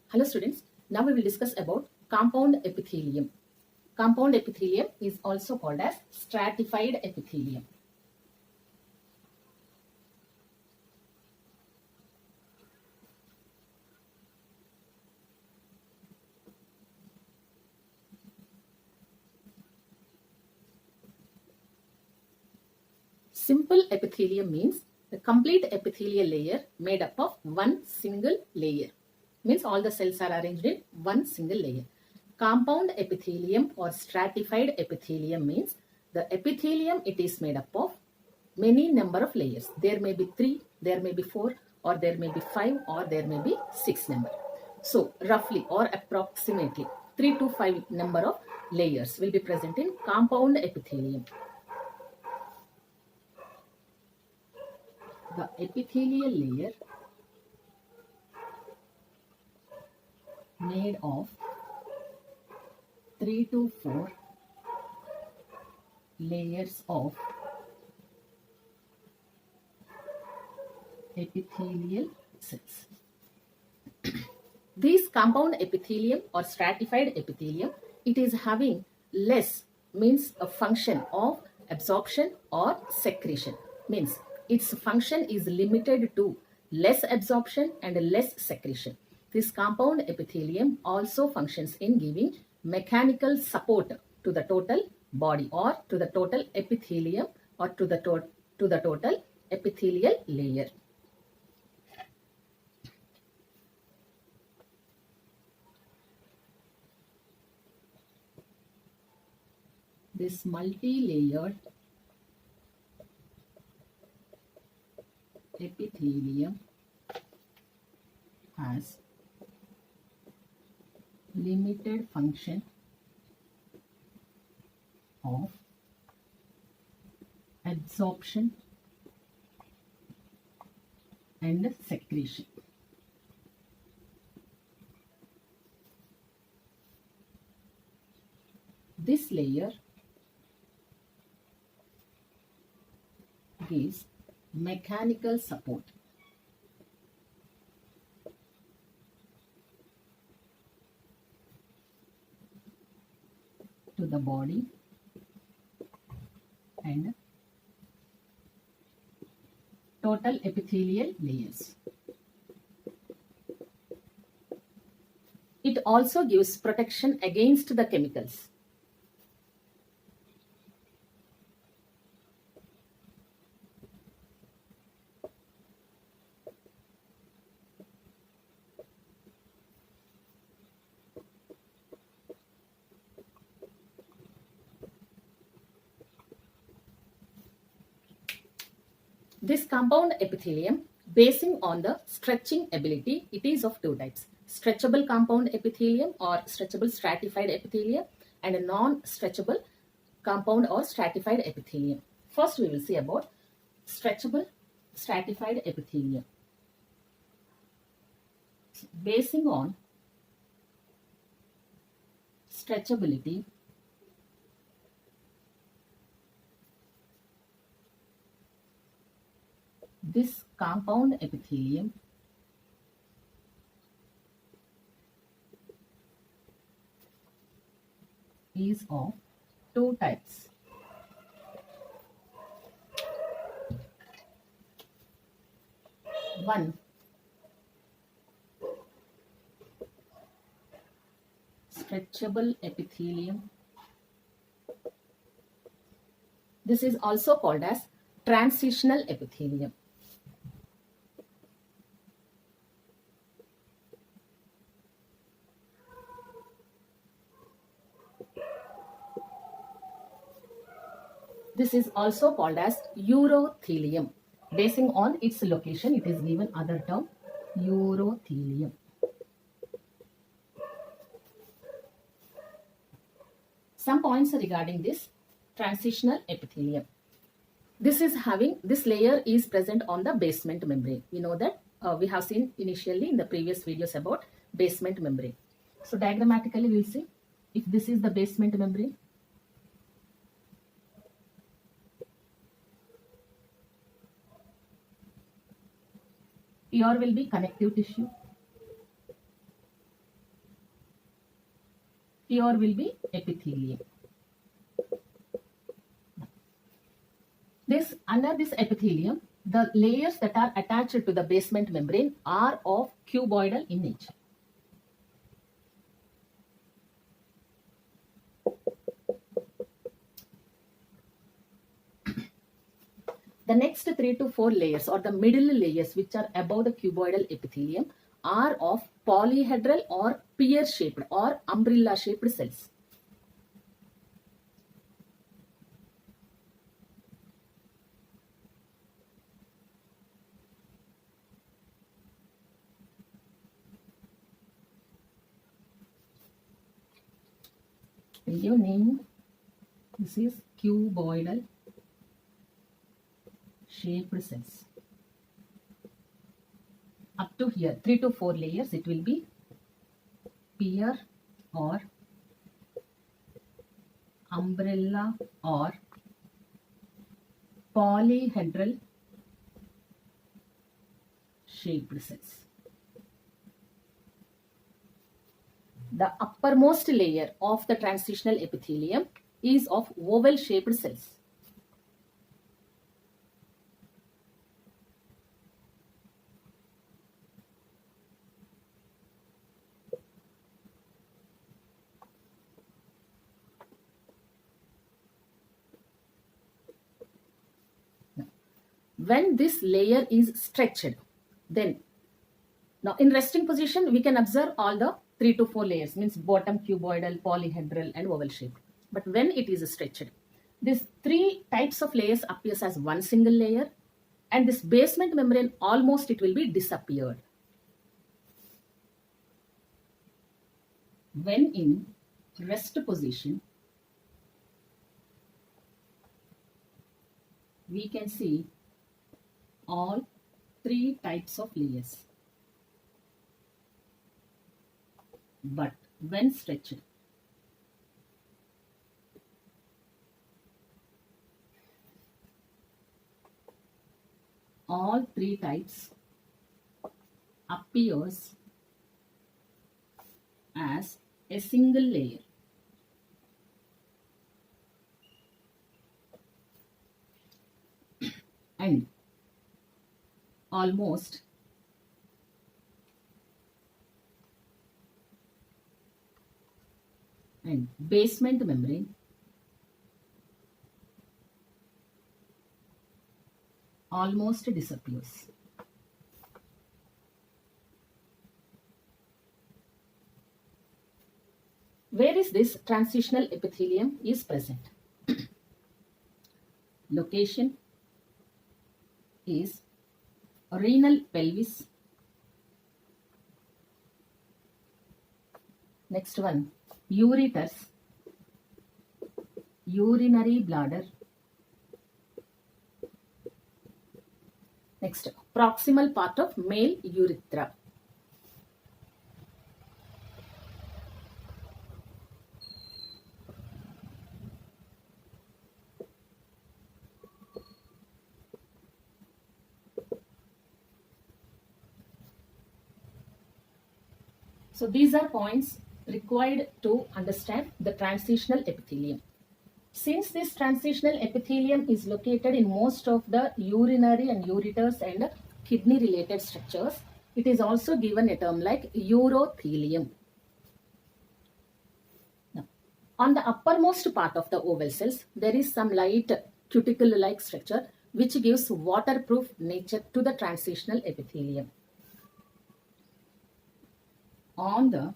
Hello students, now we will discuss about compound epithelium. Compound epithelium is also called as stratified epithelium. Simple epithelium means the complete epithelial layer made up of one single layer. Means all the cells are arranged in one single layer. Compound epithelium or stratified epithelium means the epithelium it is made up of many number of layers. There may be 3, there may be 4, or there may be 5, or there may be 6 number. So roughly or approximately 3 to 5 number of layers will be present in compound epithelium. The epithelial layer made of 3 to 4 layers of epithelial cells. This compound epithelium or stratified epithelium, it is having less means a function of absorption or secretion. Means its function is limited to less absorption and less secretion. This compound epithelium also functions in giving mechanical support to the total body or to the total epithelium or to the total epithelial layer. This multi-layered epithelium has limited function of absorption and secretion. This layer gives mechanical support to the body and total epithelial layers. It also gives protection against the chemicals. This compound epithelium, basing on the stretching ability, it is of two types. Stretchable compound epithelium or stretchable stratified epithelium and a non-stretchable compound or stratified epithelium. First we will see about stretchable stratified epithelium. Basing on stretchability, this compound epithelium is of two types. One, stretchable epithelium. This is also called as transitional epithelium. This is also called as urothelium. Basing on its location, it is given other term, urothelium. Some points regarding this transitional epithelium. This layer is present on the basement membrane. We know that we have seen initially in the previous videos about basement membrane. So diagrammatically we will see if this is the basement membrane. Here will be connective tissue. Here will be epithelium. Under this epithelium, the layers that are attached to the basement membrane are of cuboidal in nature. The next 3 to 4 layers, or the middle layers which are above the cuboidal epithelium, are of polyhedral or pear-shaped or umbrella-shaped cells. Will you name? This is cuboidal shaped cells. Up to here, 3 to 4 layers, it will be pear or umbrella or polyhedral shaped cells. The uppermost layer of the transitional epithelium is of oval shaped cells. When this layer is stretched, then now in resting position we can observe all the 3 to 4 layers, means bottom cuboidal, polyhedral and oval shaped. But when it is stretched, these 3 types of layers appears as one single layer, and this basement membrane almost it will be disappeared. When in rest position, we can see all 3 types of layers. But when stretched, all 3 types appears as a single layer. And almost and basement membrane almost disappears. Where is this transitional epithelium is present? Location is renal pelvis. Next one, ureters, urinary bladder. Next, proximal part of male urethra. So these are points required to understand the transitional epithelium. Since this transitional epithelium is located in most of the urinary and ureters and kidney related structures, it is also given a term like urothelium. Now, on the uppermost part of the oval cells, there is some light cuticle-like structure which gives waterproof nature to the transitional epithelium. On the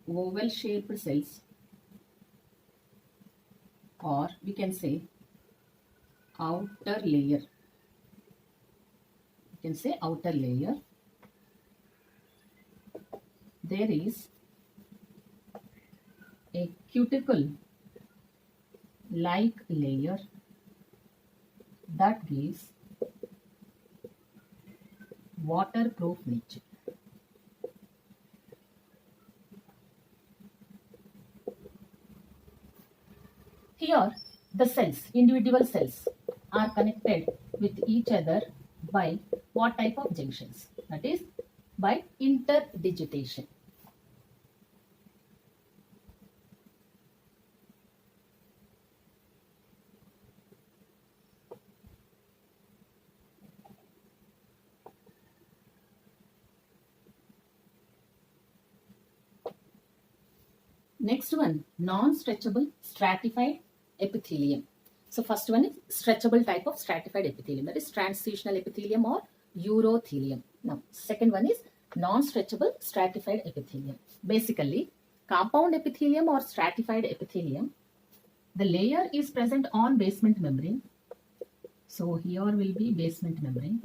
oval shaped cells, or we can say outer layer, there is a cuticle like layer that gives waterproof nature. Here, the cells, individual cells, are connected with each other by what type of junctions? That is, by interdigitation. Next one, non-stretchable stratified epithelium. So first one is stretchable type of stratified epithelium, that is transitional epithelium or urothelium. Now second one is non-stretchable stratified epithelium. Basically, compound epithelium or stratified epithelium, the layer is present on basement membrane. So here will be basement membrane.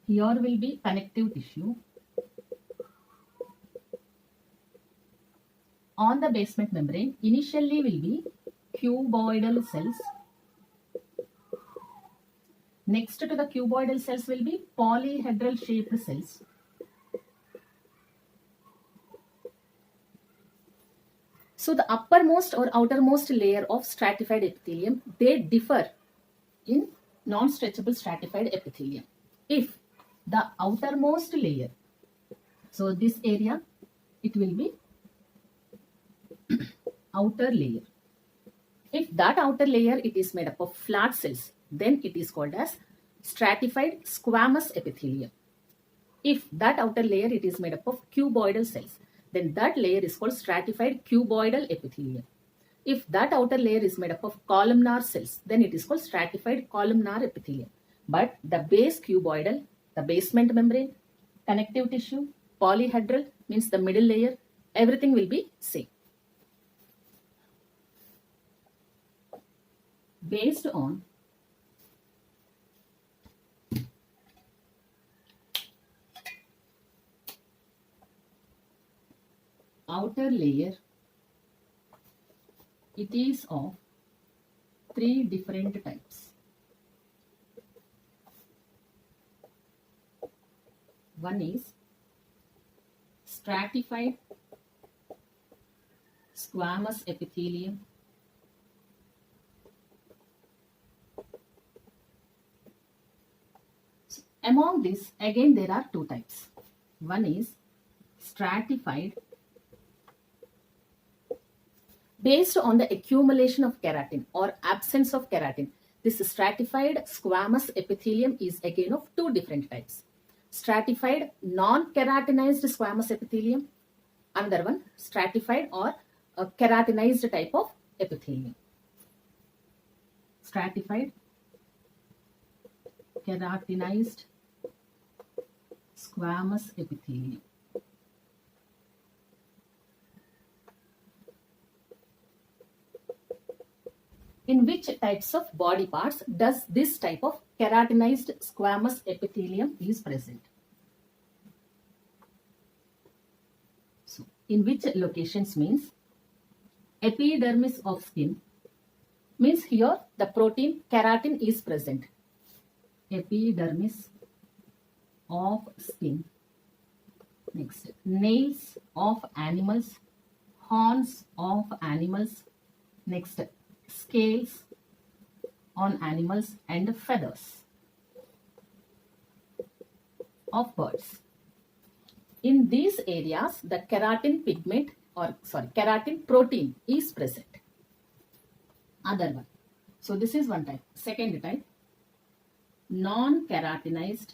Here will be connective tissue. On the basement membrane, initially will be cuboidal cells. Next to the cuboidal cells will be polyhedral shaped cells. So the uppermost or outermost layer of stratified epithelium, they differ in non-stretchable stratified epithelium. If the outermost layer, so this area, it will be outer layer. If that outer layer it is made up of flat cells, then it is called as stratified squamous epithelium. If that outer layer it is made up of cuboidal cells, then that layer is called stratified cuboidal epithelium. If that outer layer is made up of columnar cells, then it is called stratified columnar epithelium. But the base cuboidal, the basement membrane, connective tissue, polyhedral means the middle layer, everything will be same. Based on outer layer, it is of three different types. One is stratified squamous epithelium. Among these, again there are two types. One is stratified based on the accumulation of keratin or absence of keratin. This stratified squamous epithelium is again of two different types. Stratified non-keratinized squamous epithelium, another one stratified or a keratinized type of epithelium. Stratified keratinized squamous epithelium. In which types of body parts does this type of keratinized squamous epithelium is present? So, in which locations means epidermis of skin, means here the protein keratin is present. Epidermis of skin. Next, nails of animals, horns of animals. Next, scales on animals and feathers of birds. In these areas, the keratin pigment keratin protein is present. Other one. So this is one type. Second type, non-keratinized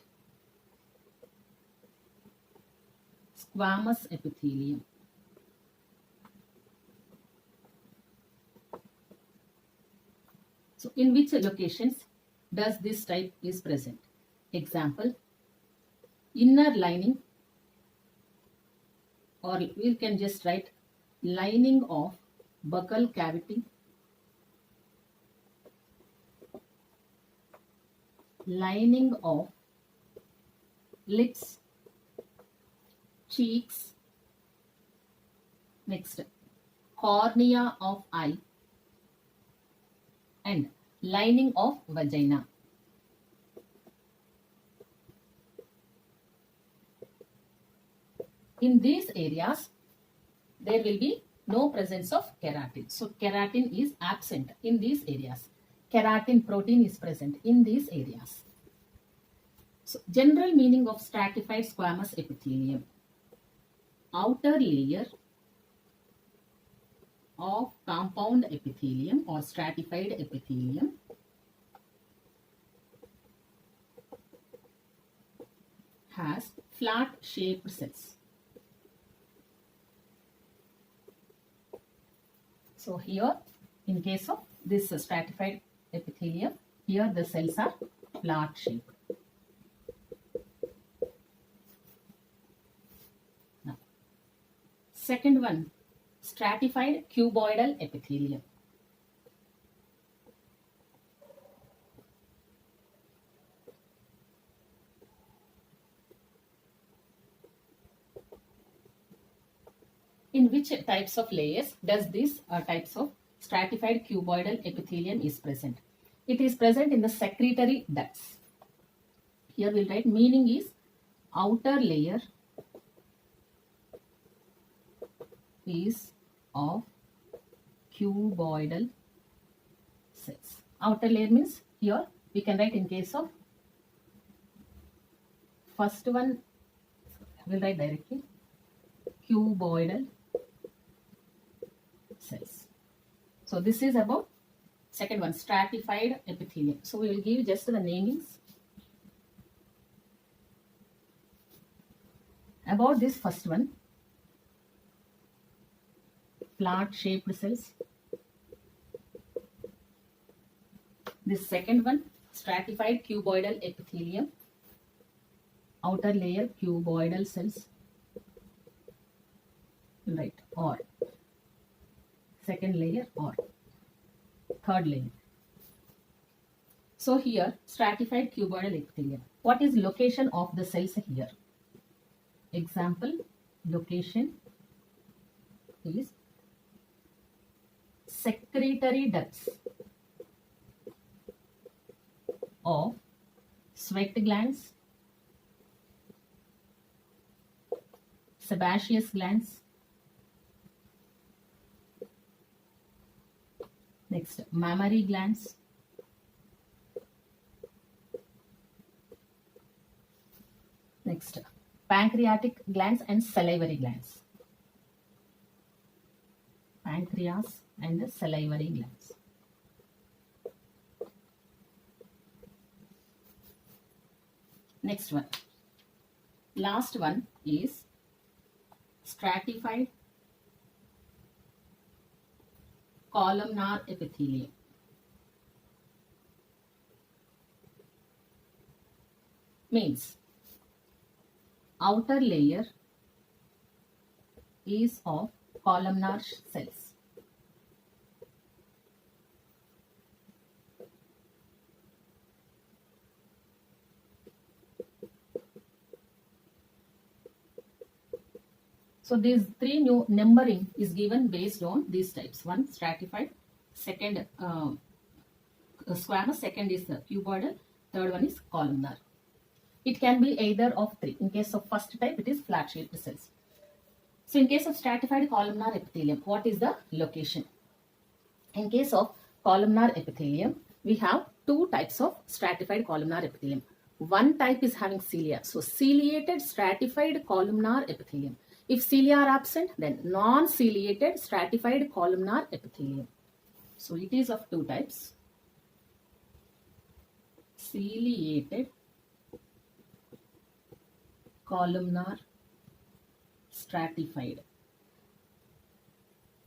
squamous epithelium. So in which locations does this type is present? Example, inner lining, or we can just write lining of buccal cavity, lining of lips, cheeks. Next, cornea of eye and lining of vagina. In these areas, there will be no presence of keratin. So keratin is absent in these areas. Keratin protein is present in these areas. So general meaning of stratified squamous epithelium. Outer layer of compound epithelium or stratified epithelium has flat shaped cells. So here, in case of this stratified epithelium, here the cells are flat shaped. Now, second one, stratified cuboidal epithelium. In which types of layers does this types of stratified cuboidal epithelium is present? It is present in the secretory ducts. Here we'll write meaning is outer layer is of cuboidal cells. Outer layer means here we can write in case of first one, we'll write directly cuboidal cells. So this is about second one, stratified epithelium. So we will give just the namings. About this first one, flat shaped cells. This second one, stratified cuboidal epithelium. Outer layer cuboidal cells. Right, or second layer or third layer. So here, stratified cuboidal epithelium. What is location of the cells here? Example, location is secretory ducts of sweat glands, sebaceous glands, next mammary glands, next pancreatic glands and salivary glands. Pancreas and salivary glands. Next one. Last one is stratified columnar epithelium. Means outer layer is of columnar cells. So these three new numbering is given based on these types. One, stratified. Second, squamous. Second is cuboidal. Third one is columnar. It can be either of three. In case of first type, it is flat shaped cells. So in case of stratified columnar epithelium, what is the location? In case of columnar epithelium, we have two types of stratified columnar epithelium. One type is having cilia. So ciliated stratified columnar epithelium. If cilia are absent, then non-ciliated stratified columnar epithelium. So it is of two types. Ciliated columnar stratified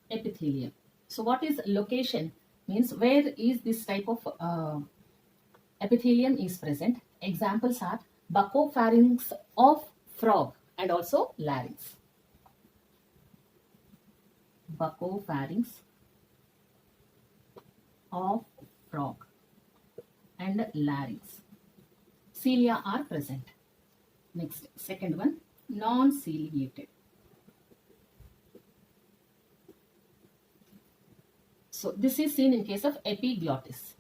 epithelium. So what is location? Means where is this type of epithelium is present. Examples are buccopharynx of frog and also larynx. Buccopharynx of frog and larynx. Cilia are present. Next, second one, non-ciliated. So this is seen in case of epiglottis.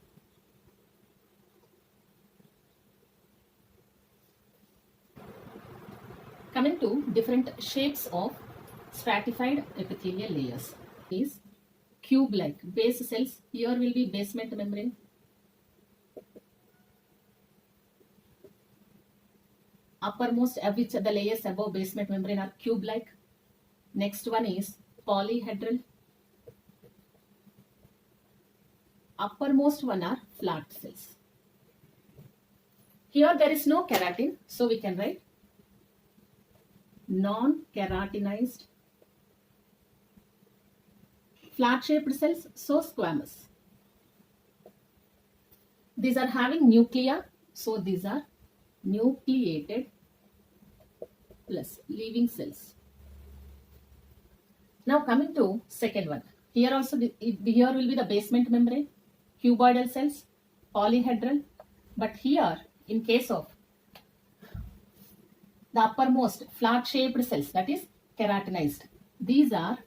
Coming to different shapes of stratified epithelial layers is cube-like. Base cells, here will be basement membrane. Uppermost, which the layers above basement membrane are cube-like. Next one is polyhedral. Uppermost one are flat cells. Here there is no keratin, so we can write non-keratinized, flat-shaped cells, so squamous. These are having nuclei, so these are nucleated plus living cells. Now coming to second one. Here also, here will be the basement membrane, cuboidal cells, polyhedral. But here, in case of the uppermost flat-shaped cells, that is keratinized, these are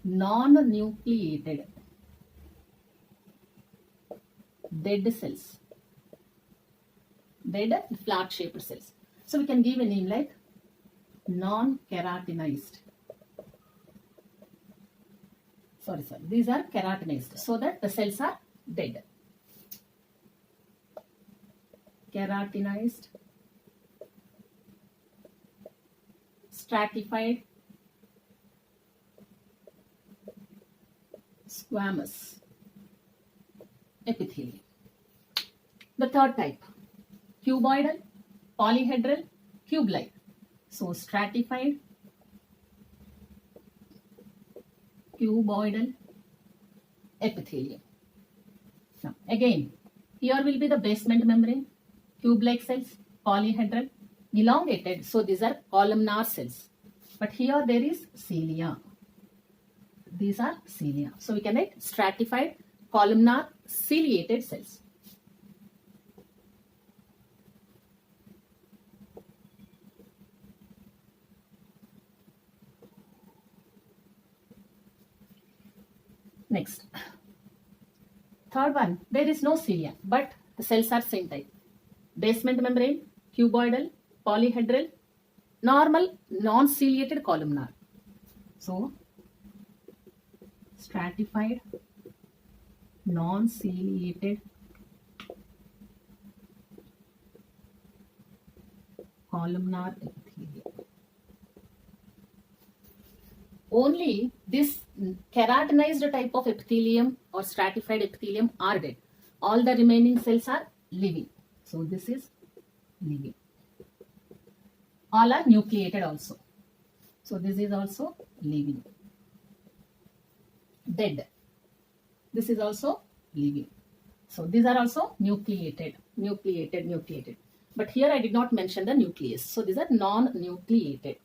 non-nucleated dead cells, dead flat-shaped cells. So we can give a name like non-keratinized. Sorry, these are keratinized, so that the cells are dead. Keratinized, stratified, squamous epithelium. The third type, cuboidal, polyhedral, cube-like. So stratified, cuboidal epithelium. Now again, here will be the basement membrane, cube-like cells, polyhedral, elongated, so these are columnar cells. But here there is cilia. These are cilia. So we can write stratified, columnar, ciliated cells. Next, third one, there is no cilia, but the cells are same type. Basement membrane, cuboidal, polyhedral, normal, non-ciliated columnar. So, stratified, non-ciliated columnar epithelium. Only this keratinized type of epithelium or stratified epithelium are dead. All the remaining cells are living. So this is living. All are nucleated also. So this is also living. Dead. This is also living. So these are also nucleated. But here I did not mention the nucleus. So these are non-nucleated.